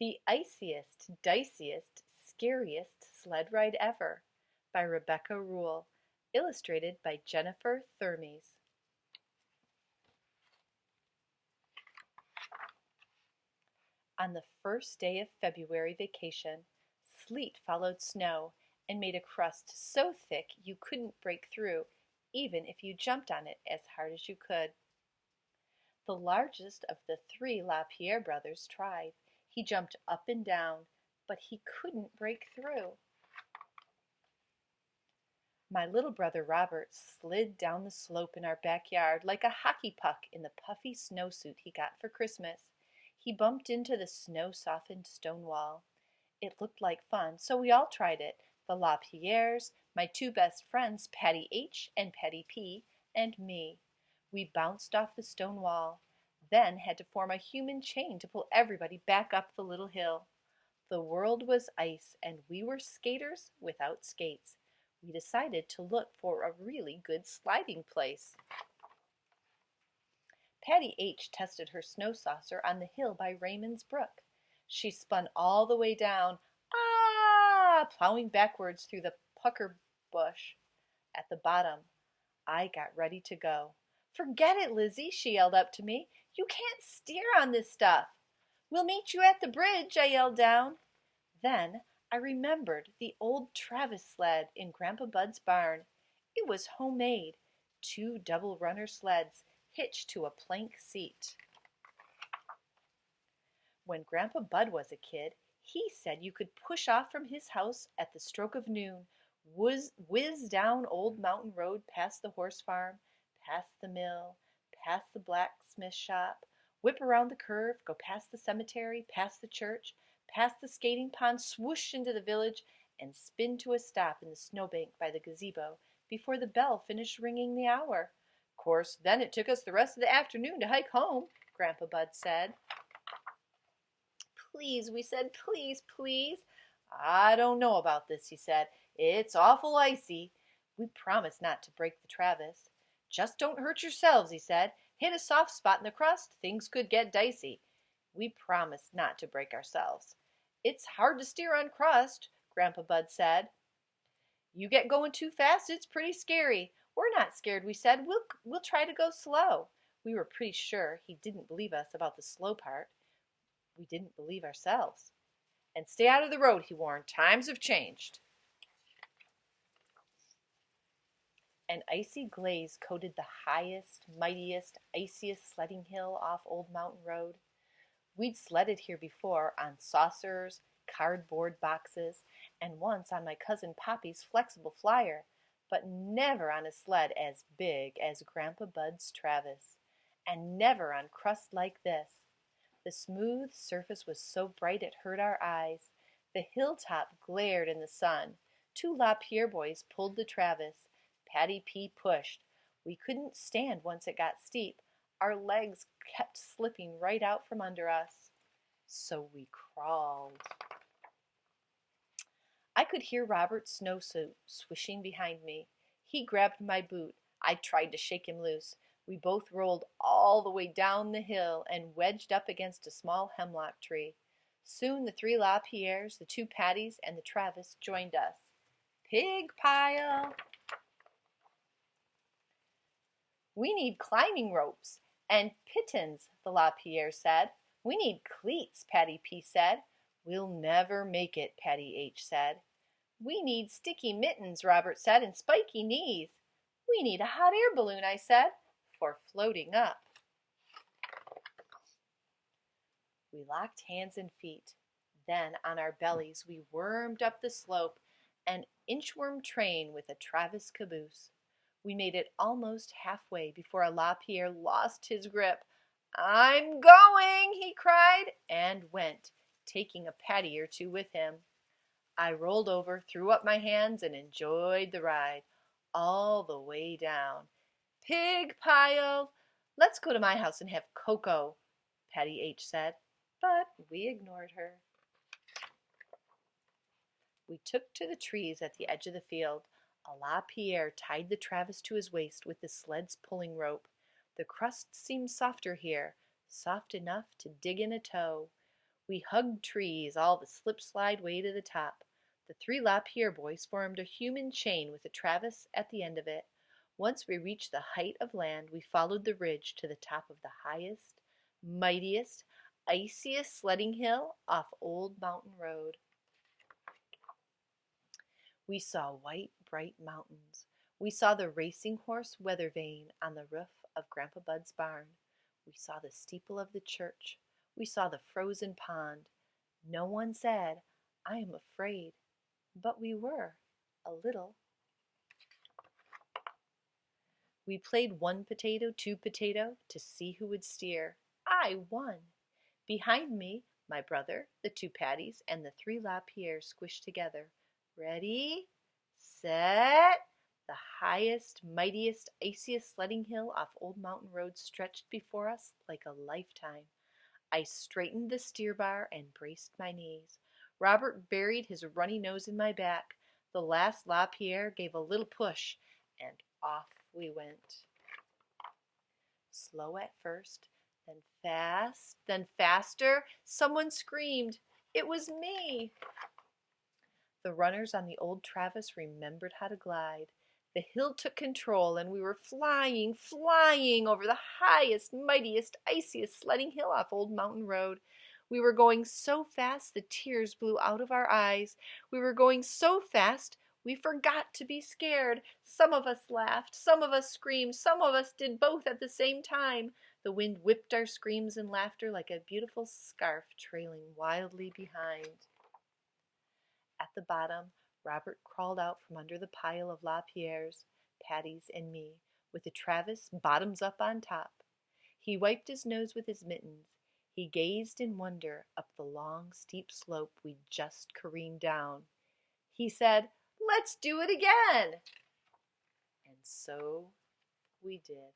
The Iciest, Diciest, Scariest Sled Ride Ever by Rebecca Rule, illustrated by Jennifer Thermes. On the first day of February vacation, sleet followed snow and made a crust so thick you couldn't break through, even if you jumped on it as hard as you could. The largest of the three LaPierre brothers tried. He jumped up and down, but he couldn't break through. My little brother Robert slid down the slope in our backyard like a hockey puck in the puffy snowsuit he got for Christmas. He bumped into the snow-softened stone wall. It looked like fun, so we all tried it. The LaPierres, my two best friends, Patty H. and Patty P., and me. We bounced off the stone wall, then had to form a human chain to pull everybody back up the little hill. The world was ice, and we were skaters without skates. We decided to look for a really good sliding place. Patty H. tested her snow saucer on the hill by Raymond's Brook. She spun all the way down, plowing backwards through the pucker bush at the bottom. I got ready to go. "Forget it, Lizzie," she yelled up to me. "You can't steer on this stuff." "We'll meet you at the bridge," I yelled down. Then I remembered the old Travis sled in Grandpa Bud's barn. It was homemade, 2 double-runner sleds hitched to a plank seat. When Grandpa Bud was a kid, he said you could push off from his house at the stroke of noon, whiz down Old Mountain Road past the horse farm, past the mill, past the blacksmith shop, whip around the curve, go past the cemetery, past the church, past the skating pond, swoosh into the village, and spin to a stop in the snowbank by the gazebo before the bell finished ringing the hour. "Course, then it took us the rest of the afternoon to hike home," Grandpa Bud said. "Please," we said, "please, please." "I don't know about this," he said. "It's awful icy." We promised not to break the Travis. "Just don't hurt yourselves," he said. "Hit a soft spot in the crust, things could get dicey." We promised not to break ourselves. "It's hard to steer on crust," Grandpa Bud said. "You get going too fast, it's pretty scary." "We're not scared," we said. We'll try to go slow." We were pretty sure he didn't believe us about the slow part. We didn't believe ourselves. "And stay out of the road," he warned. "Times have changed." An icy glaze coated the highest, mightiest, iciest sledding hill off Old Mountain Road. We'd sledded here before on saucers, cardboard boxes, and once on my cousin Poppy's flexible flyer, but never on a sled as big as Grandpa Bud's Travis, and never on crust like this. The smooth surface was so bright it hurt our eyes. The hilltop glared in the sun. 2 LaPierre boys pulled the Travis. Patty P. pushed. We couldn't stand once it got steep. Our legs kept slipping right out from under us. So we crawled. I could hear Robert's snowsuit swishing behind me. He grabbed my boot. I tried to shake him loose. We both rolled all the way down the hill and wedged up against a small hemlock tree. Soon the 3 LaPierres, the 2 Pattys, and the Travis joined us. "Pig pile!" "We need climbing ropes and pittons," the LaPierre said. "We need cleats," Patty P. said. "We'll never make it," Patty H. said. "We need sticky mittens," Robert said, "and spiky knees." "We need a hot air balloon," I said, "for floating up." We locked hands and feet. Then on our bellies we wormed up the slope, an inchworm train with a Travis caboose. We made it almost halfway before a LaPierre lost his grip. "I'm going," he cried, and went, taking a Patty or 2 with him. I rolled over, threw up my hands, and enjoyed the ride all the way down. "Pig pile! Let's go to my house and have cocoa," Patty H. said, but we ignored her. We took to the trees at the edge of the field. A LaPierre tied the Travis to his waist with the sled's pulling rope. The crust seemed softer here, soft enough to dig in a toe. We hugged trees all the slip-slide way to the top. The three Lapierre boys formed a human chain with a Travis at the end of it. Once we reached the height of land, we followed the ridge to the top of the highest, mightiest, iciest sledding hill off Old Mountain Road. We saw white, bright mountains. We saw the racing horse weather vane on the roof of Grandpa Bud's barn. We saw the steeple of the church. We saw the frozen pond. No one said, "I am afraid," but we were, a little. We played one potato, two potato, to see who would steer. I won. Behind me, my brother, the two Patties, and the three Lapierres squished together. Ready, set. The highest, mightiest, iciest sledding hill off Old Mountain Road stretched before us like a lifetime. I straightened the steer bar and braced my knees. Robert buried his runny nose in my back. The last Lapierre gave a little push, and off we went. Slow at first, then fast, then faster. Someone screamed. It was me. The runners on the old Travis remembered how to glide. The hill took control, and we were flying, flying over the highest, mightiest, iciest sledding hill off Old Mountain Road. We were going so fast the tears blew out of our eyes. We were going so fast we forgot to be scared. Some of us laughed, some of us screamed, some of us did both at the same time. The wind whipped our screams and laughter like a beautiful scarf trailing wildly behind. At the bottom, Robert crawled out from under the pile of Lapierres, Patties, and me, with the Travis bottoms up on top. He wiped his nose with his mittens. He gazed in wonder up the long, steep slope we'd just careened down. He said, "Let's do it again!" And so we did.